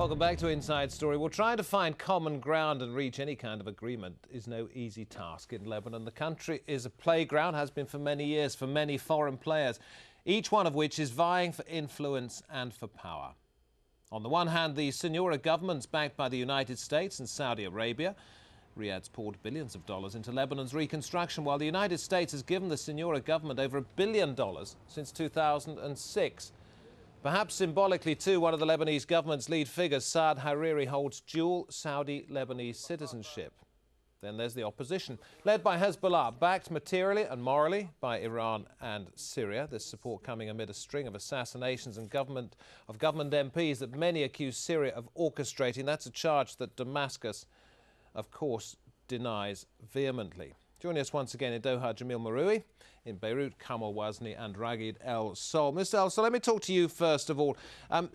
Welcome back to Inside Story. Well, trying to find common ground and reach any kind of agreement is no easy task in Lebanon. The country is a playground, has been for many years, for many foreign players, each one of which is vying for influence and for power. On the one hand, the Syria government's backed by the United States and Saudi Arabia. Riyadh's poured billions of dollars into Lebanon's reconstruction, while the United States has given the Syria government over $1 billion since 2006. Perhaps symbolically, too, one of the Lebanese government's lead figures, Saad Hariri, holds dual Saudi-Lebanese citizenship. Then there's the opposition, led by Hezbollah, backed materially and morally by Iran and Syria. This support coming amid a string of assassinations and government MPs that many accuse Syria of orchestrating. That's a charge that Damascus, of course, denies vehemently. Joining us once again in Doha, Jamil Marui, in Beirut, Kamal Wazni and Ragid El Sol. Mr. El Sol, let me talk to you first of all.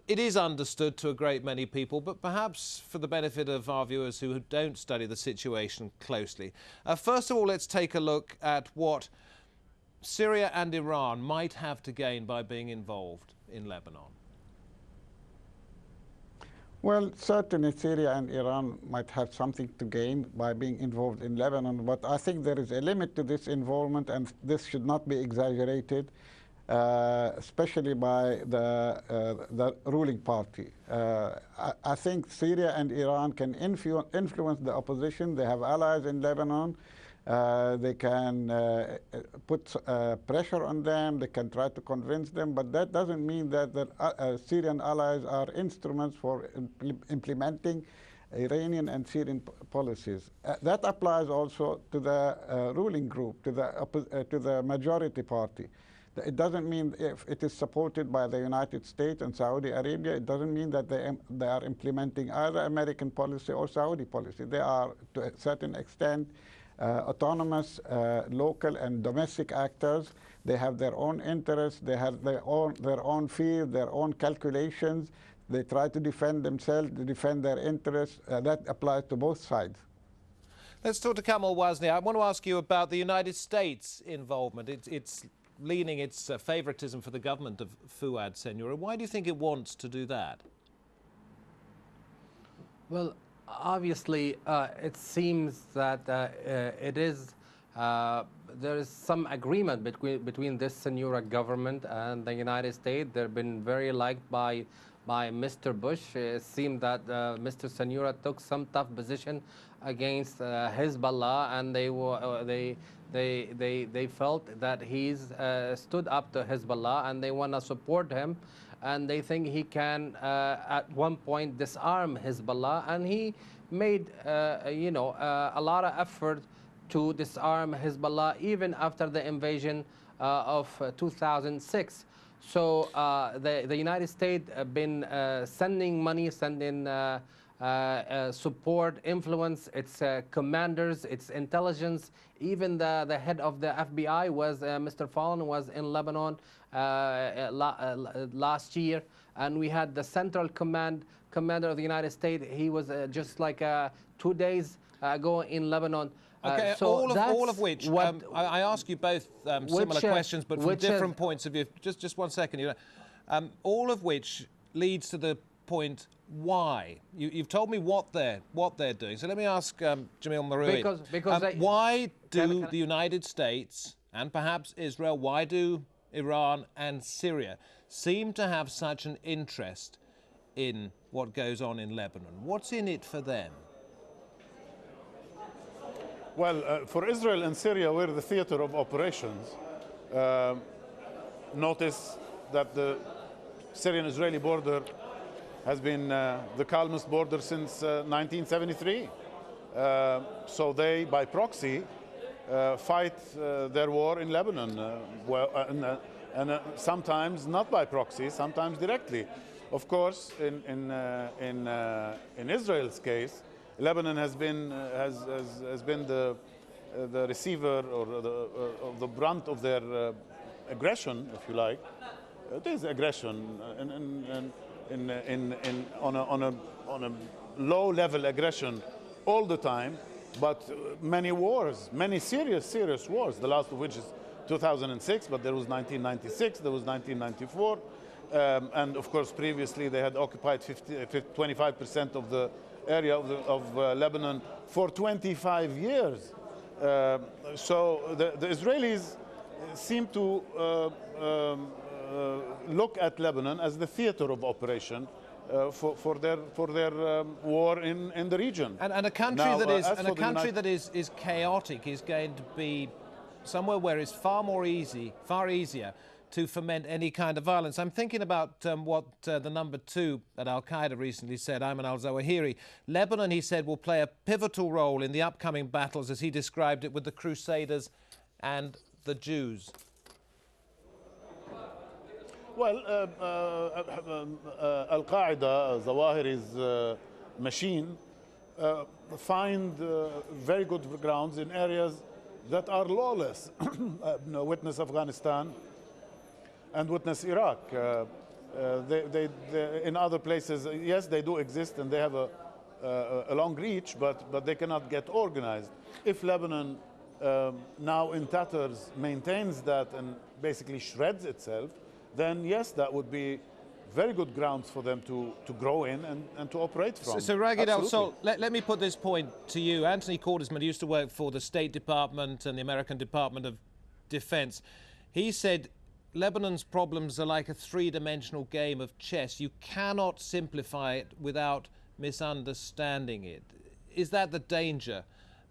It is understood to a great many people, but perhaps for the benefit of our viewers who don't study the situation closely. First of all, let's take a look at what Syria and Iran might have to gain by being involved in Lebanon. Well, certainly Syria and Iran might have something to gain by being involved in Lebanon, but I think there is a limit to this involvement, and this should not be exaggerated, especially by the ruling party. I think Syria and Iran can influence the opposition. They have allies in Lebanon. They can put pressure on them, they can try to convince them, but that doesn't mean that the Syrian allies are instruments for implementing Iranian and Syrian policies. That applies also to the ruling group, to the majority party. It doesn't mean if it is supported by the United States and Saudi Arabia, it doesn't mean that they are implementing either American policy or Saudi policy. They are, to a certain extent, autonomous local and domestic actors. They have their own interests, they have their own fear, their own calculations. They try to defend themselves, to defend their interests. That applies to both sides. Let's talk to Kamal Wazni. I want to ask you about the United States' involvement. It's leaning its favoritism for the government of Fuad Senura. Why do you think it wants to do that? Well, obviously, it seems that there is some agreement between this Senura government and the United States. They've been very liked by Mr. Bush. It seemed that Mr. Senura took some tough position against Hezbollah, and they felt that he's stood up to Hezbollah, and they want to support him. And they think he can, at one point, disarm Hezbollah. And he made, a lot of effort to disarm Hezbollah even after the invasion of 2006. So the United States have been sending money, sending support, influence, its commanders, its intelligence. Even the head of the FBI was, Mr. Fallon, was in Lebanon last year. And we had the Central Commander of the United States. He was just like 2 days ago in Lebanon. Okay, so all of which, I ask you both similar questions, but from different points of view. Just 1 second. All of which leads to the point why. You've told me what they're doing. So let me ask Jamil Marui. Why do the United States and perhaps Israel, why do Iran and Syria seem to have such an interest in what goes on in Lebanon? What's in it for them? Well, for Israel and Syria, we're the theater of operations. Notice that the Syrian-Israeli border has been the calmest border since 1973. So they, by proxy, fight their war in Lebanon, and sometimes not by proxy, sometimes directly. Of course, in Israel's case, Lebanon has been the receiver or the brunt of their aggression, if you like. It is aggression, on a low-level aggression all the time, but many wars, many serious wars. The last of which is 2006, but there was 1996, there was 1994, And of course, previously they had occupied 25% of the area of Lebanon for 25 years. So the Israelis seem to look at Lebanon as the theater of operation for their war in the region. And a country now, that is chaotic is going to be somewhere where it's far easier to foment any kind of violence. I'm thinking about what the number 2 at Al-Qaeda recently said, Ayman al-Zawahiri. Lebanon, he said, will play a pivotal role in the upcoming battles, as he described it, with the Crusaders and the Jews. Well, Al-Qaeda, Zawahiri's machine, find very good grounds in areas that are lawless. Witness Afghanistan and witness Iraq. They in other places, yes, they do exist and they have a long reach, but they cannot get organized. If Lebanon, now in tatters, maintains that and basically shreds itself, then yes, that would be very good grounds for them to grow in and to operate from. So Raghid Al-Sol, let me put this point to you. Anthony Cordesman used to work for the State Department and the American Department of Defense. He said Lebanon's problems are like a three-dimensional game of chess. You cannot simplify it without misunderstanding it. Is that the danger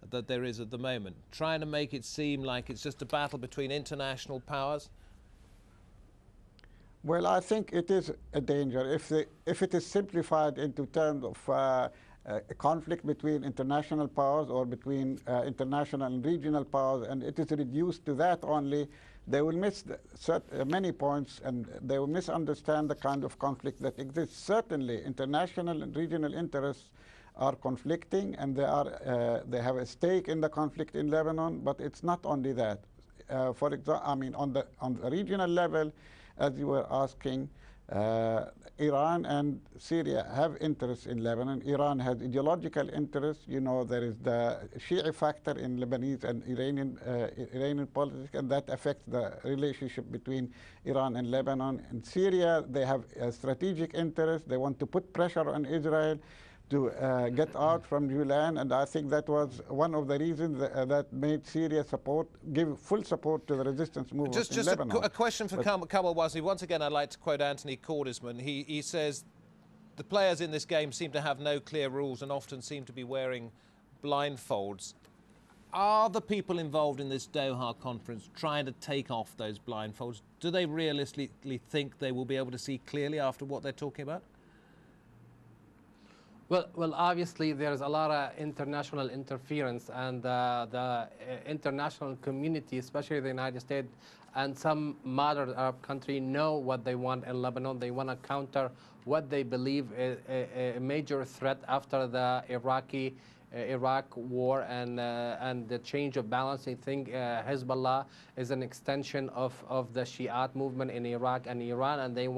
that there is at the moment? Trying to make it seem like it's just a battle between international powers? Well, I think it is a danger if it is simplified into terms of a conflict between international powers or between international and regional powers, and it is reduced to that only. They will miss many points, and they will misunderstand the kind of conflict that exists. Certainly, international and regional interests are conflicting, and they have a stake in the conflict in Lebanon. But it's not only that. For example, I mean, on the regional level, as you were asking, Iran and Syria have interests in Lebanon. Iran has ideological interests. You know, there is the Shia factor in Lebanese and Iranian politics, and that affects the relationship between Iran and Lebanon. In Syria, they have a strategic interest. They want to put pressure on Israel to get out from Julan, and I think that was one of the reasons that made Syria give full support to the resistance movement in Lebanon. Just a question for Kamal Wazir. Once again, I'd like to quote Anthony Cordesman. He says the players in this game seem to have no clear rules and often seem to be wearing blindfolds. Are the people involved in this Doha conference trying to take off those blindfolds? Do they realistically think they will be able to see clearly after what they're talking about? Well, obviously there's a lot of international interference, and the international community, especially the United States and some modern Arab country, know what they want in Lebanon. They want to counter what they believe is a major threat after the Iraq war and the change of balance. I think Hezbollah is an extension of the Shiite movement in Iraq and Iran, and they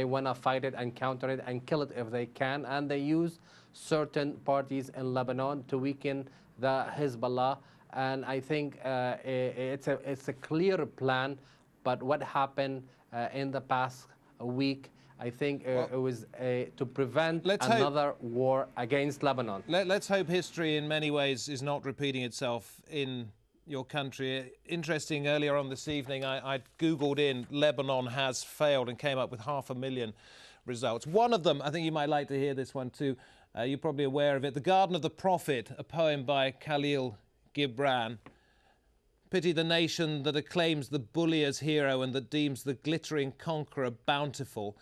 wanna fight it and counter it and kill it if they can. And they use certain parties in Lebanon to weaken the Hezbollah. And I think it's a clear plan. But what happened in the past week, I think it was to prevent another war against Lebanon. Let's hope history in many ways is not repeating itself in your country. Interesting, earlier on this evening, I Googled in Lebanon has failed and came up with 500,000 results. One of them, I think you might like to hear this one too, you're probably aware of it, The Garden of the Prophet, a poem by Khalil Gibran. Pity the nation that acclaims the bully as hero and that deems the glittering conqueror bountiful.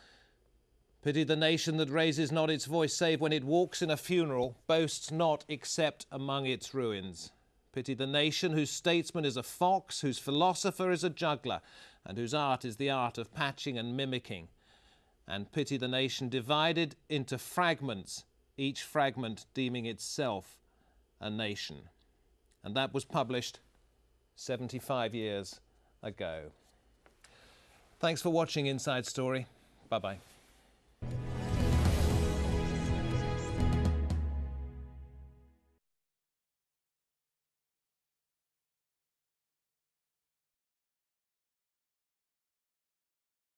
Pity the nation that raises not its voice save when it walks in a funeral, boasts not except among its ruins. Pity the nation whose statesman is a fox, whose philosopher is a juggler, and whose art is the art of patching and mimicking. And pity the nation divided into fragments, each fragment deeming itself a nation. And that was published 75 years ago. Thanks for watching Inside Story. Bye-bye.